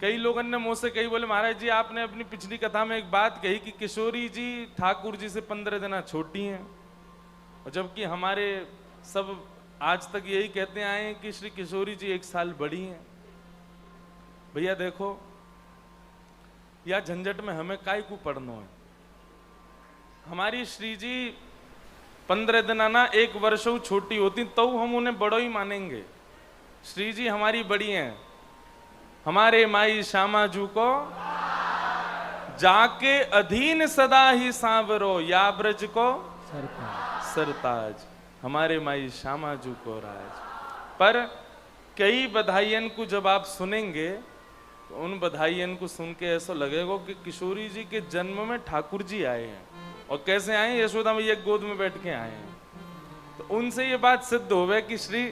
कई लोगों ने मुझसे कही, बोले महाराज जी आपने अपनी पिछली कथा में एक बात कही कि किशोरी जी ठाकुर जी से 15 दिन छोटी हैं, और जबकि हमारे सब आज तक यही कहते आए हैं कि श्री किशोरी जी 1 साल बड़ी हैं। भैया देखो, या झंझट में हमें काय को पढ़ना है। हमारी श्री जी 15 दिन आना 1 वर्ष छोटी होती तो हम उन्हें बड़ो ही मानेंगे। श्री जी हमारी बड़ी हैं। हमारे माई श्यामा जू को जाके अधीन सदा ही सांवरो, या ब्रज को सरताज। हमारे माई श्यामा जू को राज। पर कई बधाइयन को जब आप सुनेंगे तो उन बधाइयन को सुन के ऐसा लगेगा कि किशोरी जी के जन्म में ठाकुर जी आए हैं। और कैसे आए? यशोदा मैया गोद में बैठ के आए हैं। तो उनसे ये बात सिद्ध होवे कि श्री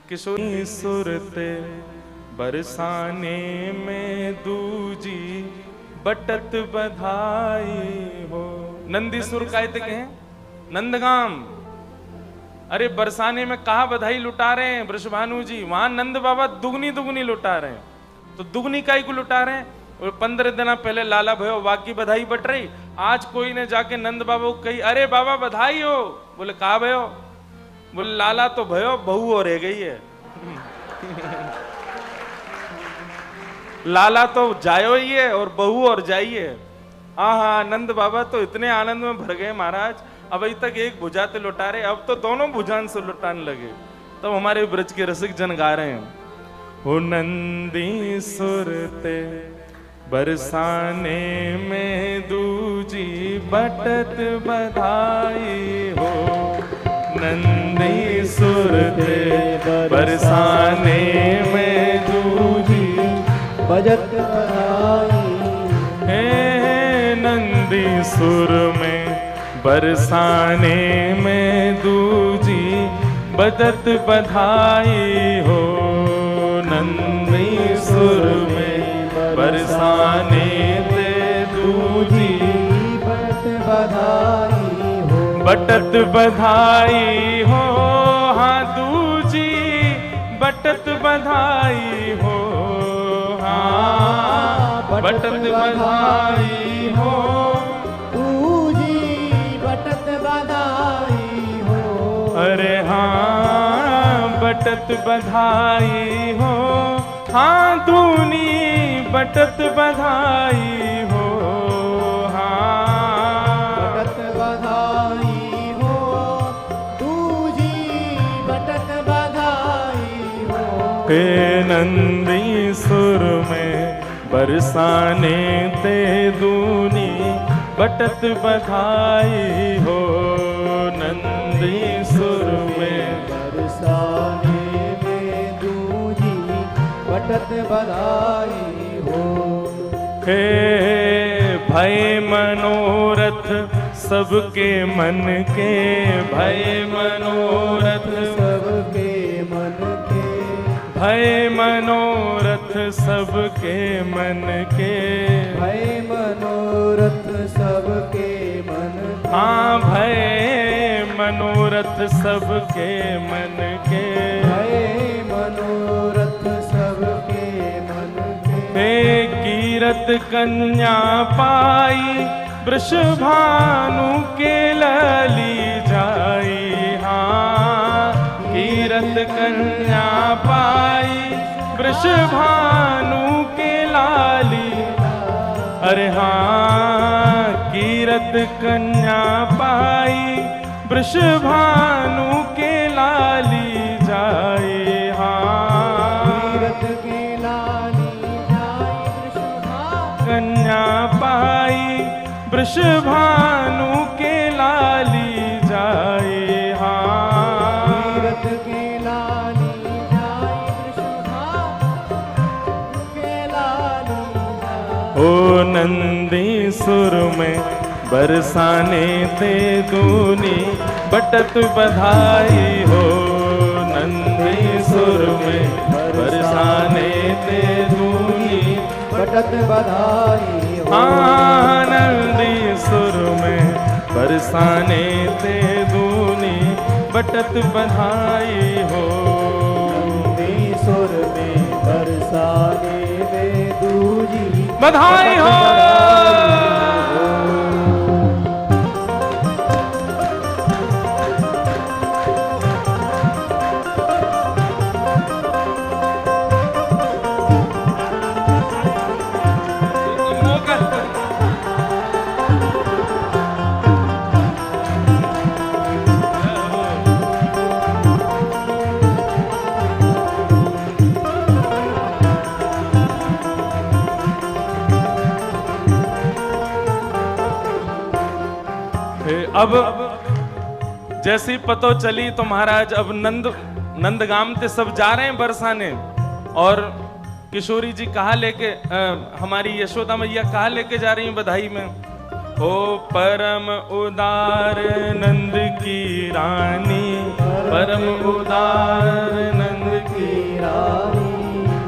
किशोरी सुरते बरसाने में दूजी बटत बधाई हो। नंदी सुर कहते हैं नंदगाम। अरे बरसाने में कहा बधाई लुटा रहे हैं वृषभानु जी, वहां नंद बाबा दुगनी दुगनी लुटा रहे हैं। तो दुगनी काई को लुटा रहे हैं? और 15 दिन पहले लाला भयो बाकी बधाई बट रही। आज कोई ने जाके नंद बाबा को कही, अरे बाबा बधाई हो। बोले कहा भयो? बोले लाला तो भयो, बहू और रह गई है। लाला तो जायो ही है और बहू और जाइए। आहा, नंद बाबा तो इतने आनंद में भर गए महाराज, अभी तक एक भुजाते लुटा रहे, अब तो दोनों भुजान से लुटाने लगे। तब तो हमारे ब्रज के रसिक जन गा रहे हैं, हो नंदी सुरते बरसाने में दूजी बटत बधाई हो। नंदी सुरते बरसाने में दूजी बजत बधाई है। नंदी सुर में बरसाने में दूजी बजत बधाई हो। नंदी सुर में बरसाने ते दूजी बटत बधाई हो। बटत बधाई हो। हाँ दूजी बटत बधाई हो। हाँ बटत बधाई हो। दूजी बटत बधाई हो। अरे हाँ बटत बधाई हो। हाँ दूनी बटत बधाई हो। हाँ बटत बधाई हो। दूजी बटत बधाई हो। हे नंदी सुर में बरसाने ते दूनी बटत बधाई हो। नंदी सुर में बरसाने में दूजी बटत बधाई हो। हे भय मनोरथ सबके मन के, भय मनोरथ सबके मन के, भय मनोरथ सबके मन के, भय मनोरथ सबके मन के। हाँ भय मनोरथ सबके मन के, भय मनोरथ सबके मन के। हे कीरत कन्या पाई वृषभानु के लली जाई। हाँ कीरत कन्या पाई वृषभानु के लाली। अरे हाँ कीरत कन्या पाई वृषभानु के लाली जाए। हाँ कीरत के लाली जाए वृषभानु। कन्या पाई वृषभानु के लाली जाए। हाँ कीरत के लाली जाए वृषभानु के लाली जाए। ओ नंदी सुर में बरसाने ते दूनी बटत बधाई हो। नंदी सुर में बरसाने ते दूनी बटत बधाई हो। हाँ नंदी सुर में बरसाने ते दूनी बटत बधाई हो। नंदी सुर में बरसाने में दूनी दूजी बधाई हो। अब जैसी पतो चली तो महाराज अब नंदगाम ते सब जा रहे हैं बरसाने, और किशोरी जी कहा लेके हमारी यशोदा मैया कहा लेके जा रही हैं बधाई में। ओ परम उदार नंद की रानी, परम उदार नंद की रानी,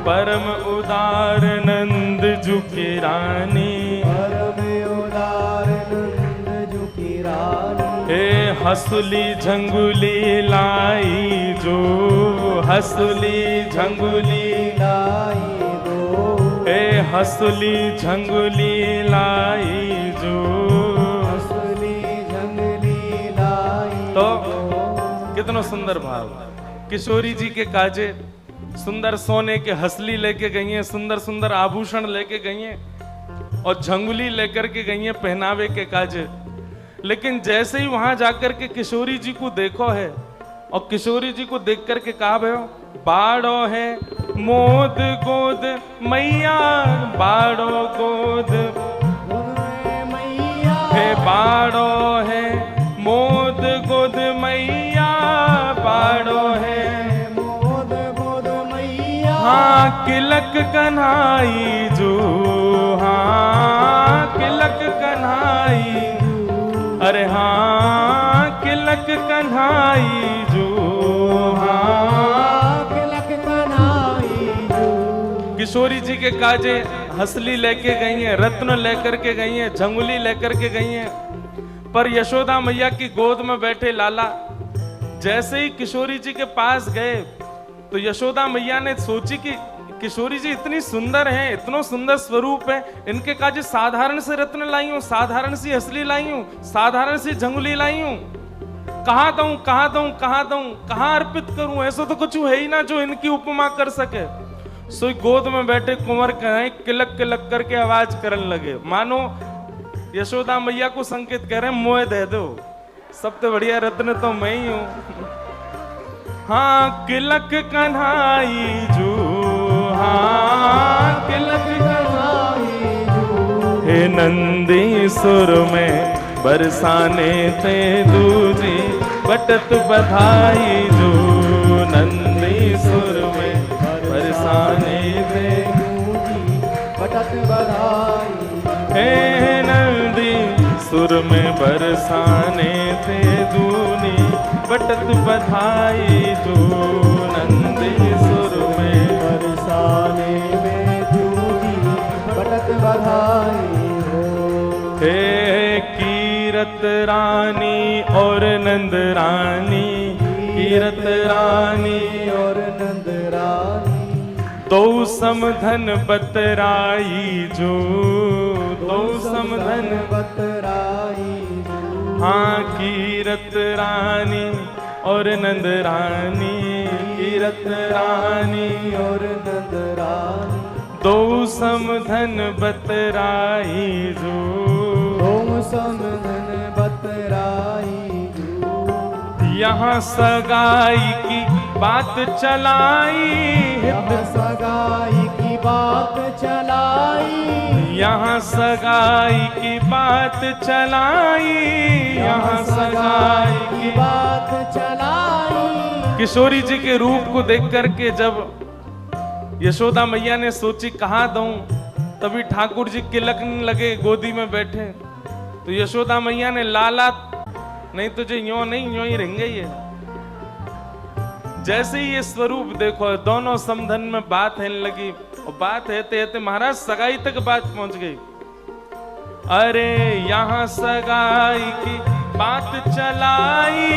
परम उदार नंद जू की रानी, परम उदार नंद जू की रानी। हे हसुली झंगुली लाई जो, हसुली झंगुली लाई दो, हे हसुली झंगुली लाई जो। हसुली झंगली लाई तो दो। कितना सुंदर भाव। किशोरी जी के काजे सुंदर सोने के हसली लेके गई हैं, सुंदर सुंदर आभूषण लेके गई हैं, और झंगुली लेकर के गई हैं पहनावे के काजे। लेकिन जैसे ही वहां जाकर के किशोरी जी को देखो है, और किशोरी जी को देख करके कहा भयो, बाड़ो है मोद गोद मैया, बाड़ो गोद मैया, हे बाड़ो है मोद गोद मैया, बाड़ो है मोद मोद मैया। हाँ किलक कन्हाई जो, हाँ किलक कन्हाई, अरे हाँ किलक कन्हाई जो, हाँ तिलक कन्हाई जो। किशोरी जी के काजे हसली लेके गई हैं, रत्न लेकर के गई हैं, झंगुली लेकर के गई हैं, पर यशोदा मैया की गोद में बैठे लाला जैसे ही किशोरी जी के पास गए तो यशोदा मैया ने सोची कि किशोरी जी इतनी सुंदर हैं, इतना सुंदर स्वरूप है, इनके काजे साधारण से रत्न लाई हूं, साधारण सी हसली लाई हूं, साधारण सी झंगुली लाई हूं, कहां दूं कहां दूं कहां दूं, कहां अर्पित करूं, ऐसा तो कुछ है ही ना जो इनकी उपमा कर सके। सो गोद में बैठे कुंवर कहें किलक किलक करके आवाज करने लगे, मानो यशोदा मैया को संकेत कह रहे हैं मोह दे दो, सबसे बढ़िया रत्न तो मैं ही हूं। हाँ किलक कन्हाई जो, हाँ किलक कन्हाई जो। हे नंदी सुर में बरसाने थे दूजी बटत बधाई जो, नंदी सुर में बरसाने थे दूजी बटत बधाई। हे नंदी सुर में बरसाने थे दूनी बटत बधाई जो, नंदी सुर में बरसाने में दूजी बटत बधाई हो। हे कीरत रानी और नंद रानी, कीरत रानी और नंद रानी, दो समधन बतराई जो, दो समधन बतराई जो। हाँ कीरत रानी और नंद रानी, कीरत रानी और नंद रानी, दो समधन बतराई जो, दो समधन बतराई जो। यहाँ सगाई की बात चलाई, यहाँ सगाई की बात चलाई, यहाँ सगाई की बात चलाई, यहाँ सगाई की बात चलाई। किशोरी जी के रूप को देख करके जब यशोदा मैया ने सोची कहाँ दूं, तभी ठाकुर जी किलकने लगे गोदी में बैठे। तो यशोदा मैया ने लाला नहीं तुझे यूं नहीं यूं ही रहेंगे ये। जैसे ही ये स्वरूप देखो दोनों समधन में बात है लगी, और बात है महाराज सगाई तक बात पहुंच गई। अरे यहाँ सगाई की बात चलाई,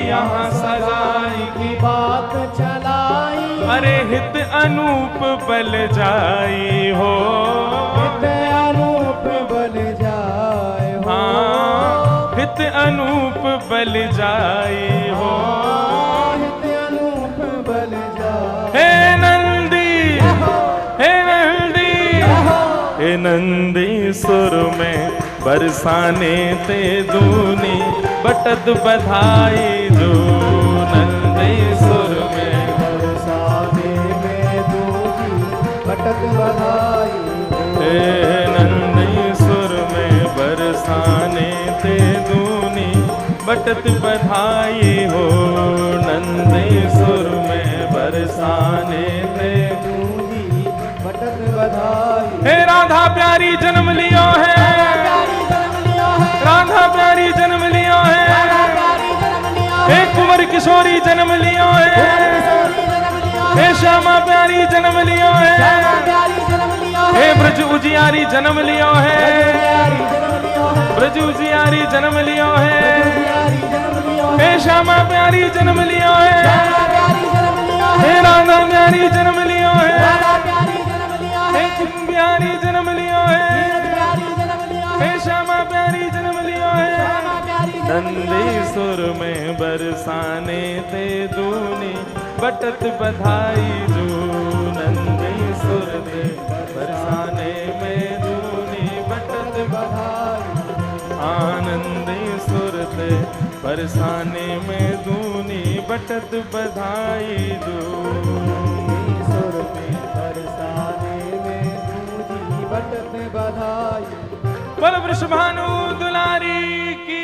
यहाँ सगाई की बात चलाई। अरे हित अनूप बल जाई हो, अनूप बल जाई हो। हित अनूप बल जाई। हे नंदी, हे नंदी, हे नंदी सुर में बरसाने ते दूनी बटत बधाई जो। नंदी सुर में बरसाने में दूनी बटत बधाई। हे नंदी सुर में बरसाने ते दूनी बटत बधाई हो। नंदी सुर में बरसाने ते दूनी बटत बधाई। हे राधा प्यारी जन्म लियो है, राधा प्यारी जन्म लियो है। हे कुंवर किशोरी जन्म लियो है। हे श्यामा प्यारी जन्म लियो है। हे ब्रज उजियारी जन्म लियो है। ब्रज उजियारी जन्म लियो है। हे श्यामा प्यारी जन्म लियो है। हे राधा प्यारी जन्म लियो है। हे कुंभ प्यारी जन्म लियो है। हे श्यामा प्यारी जन्म लियो है। नंदी सुर में बरसाने ते दूनी बटत बधाई जो। नंदी सुर में बरसाने में दूनी बटत बधाई। आनंदी सुर ते बरसाने में दूनी बटत बधाई जो। सुर में बरसाने में दूनी बटत बधाई। बोल वृषभानु दुलारी की